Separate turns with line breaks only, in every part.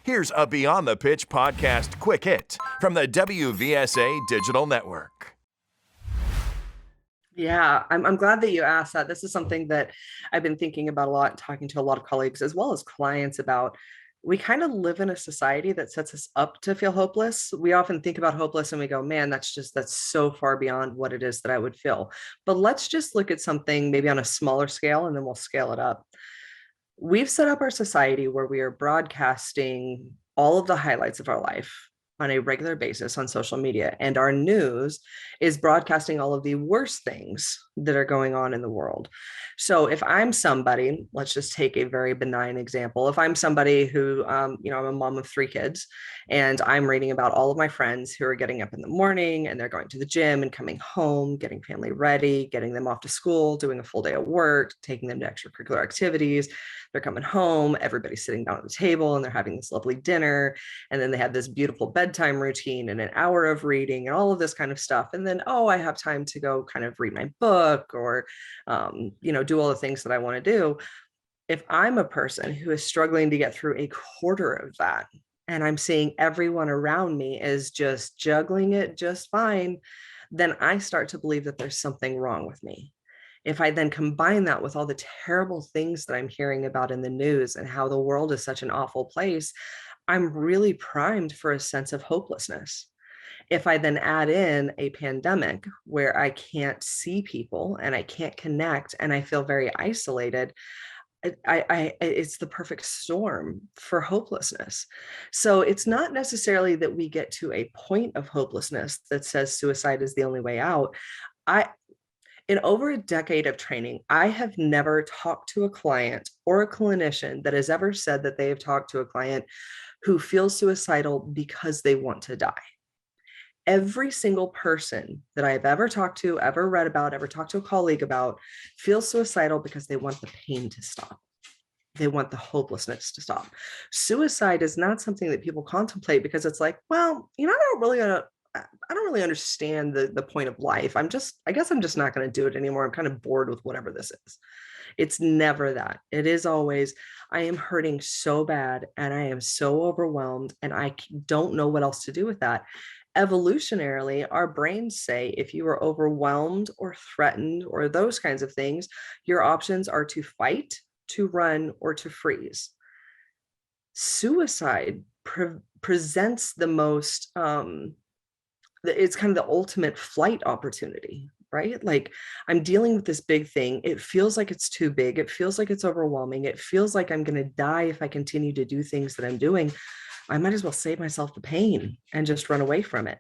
Here's a Beyond the Pitch podcast quick hit from the WVSA Digital Network.
Yeah, I'm glad that you asked that. This is something that I've been thinking about a lot, talking to a lot of colleagues as well as clients about. We kind of live in a society that sets us up to feel hopeless. We often think about hopeless and we go, man, that's so far beyond what it is that I would feel. But let's just look at something maybe on a smaller scale and then we'll scale it up. We've set up our society where we are broadcasting all of the highlights of our life on a regular basis on social media. And our news is broadcasting all of the worst things that are going on in the world. So if I'm somebody, let's just take a very benign example. If I'm somebody who, I'm a mom of 3 kids, and I'm reading about all of my friends who are getting up in the morning and they're going to the gym and coming home, getting family ready, getting them off to school, doing a full day of work, taking them to extracurricular activities. They're coming home, everybody's sitting down at the table and they're having this lovely dinner. And then they have this beautiful bedtime routine and an hour of reading and all of this kind of stuff. And then, I have time to go kind of read my book or, do all the things that I want to do. If I'm a person who is struggling to get through a quarter of that, and I'm seeing everyone around me is just juggling it just fine, then I start to believe that there's something wrong with me. If I then combine that with all the terrible things that I'm hearing about in the news and how the world is such an awful place, I'm really primed for a sense of hopelessness. If I then add in a pandemic where I can't see people and I can't connect and I feel very isolated, it's the perfect storm for hopelessness. So it's not necessarily that we get to a point of hopelessness that says suicide is the only way out. In over a decade of training, I have never talked to a client or a clinician that has ever said that they have talked to a client who feels suicidal because they want to die. Every single person that I've ever talked to, ever read about, ever talked to a colleague about feels suicidal because they want the pain to stop. They want the hopelessness to stop. Suicide is not something that people contemplate because it's like, well, I don't really understand the point of life. I guess I'm just not going to do it anymore. I'm kind of bored with whatever this is. It's never that. It is always, I am hurting so bad and I am so overwhelmed and I don't know what else to do with that. Evolutionarily, our brains say if you are overwhelmed or threatened or those kinds of things, your options are to fight, to run, or to freeze. Suicide presents the most, it's kind of the ultimate flight opportunity, right? Like I'm dealing with this big thing. It feels like it's too big. It feels like it's overwhelming. It feels like I'm going to die if I continue to do things that I'm doing. I might as well save myself the pain and just run away from it.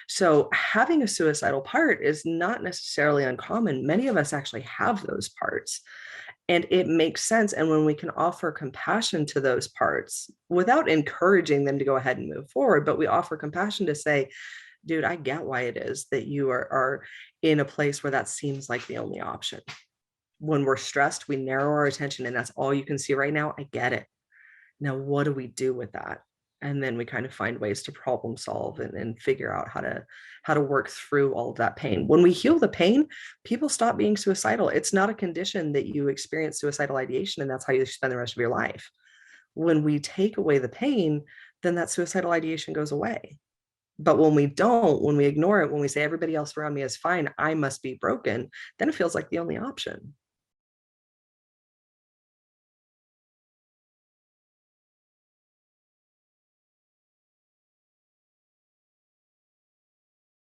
So having a suicidal part is not necessarily uncommon. Many of us actually have those parts. And it makes sense. And when we can offer compassion to those parts without encouraging them to go ahead and move forward, but we offer compassion to say, dude, I get why it is that you are in a place where that seems like the only option. When we're stressed, we narrow our attention and that's all you can see right now. I get it. Now, what do we do with that? And then we kind of find ways to problem solve and figure out how to work through all of that pain. When we heal the pain, people stop being suicidal. It's not a condition that you experience suicidal ideation and that's how you spend the rest of your life. When we take away the pain, then that suicidal ideation goes away. But when we don't, when we ignore it, when we say everybody else around me is fine, I must be broken, then it feels like the only option.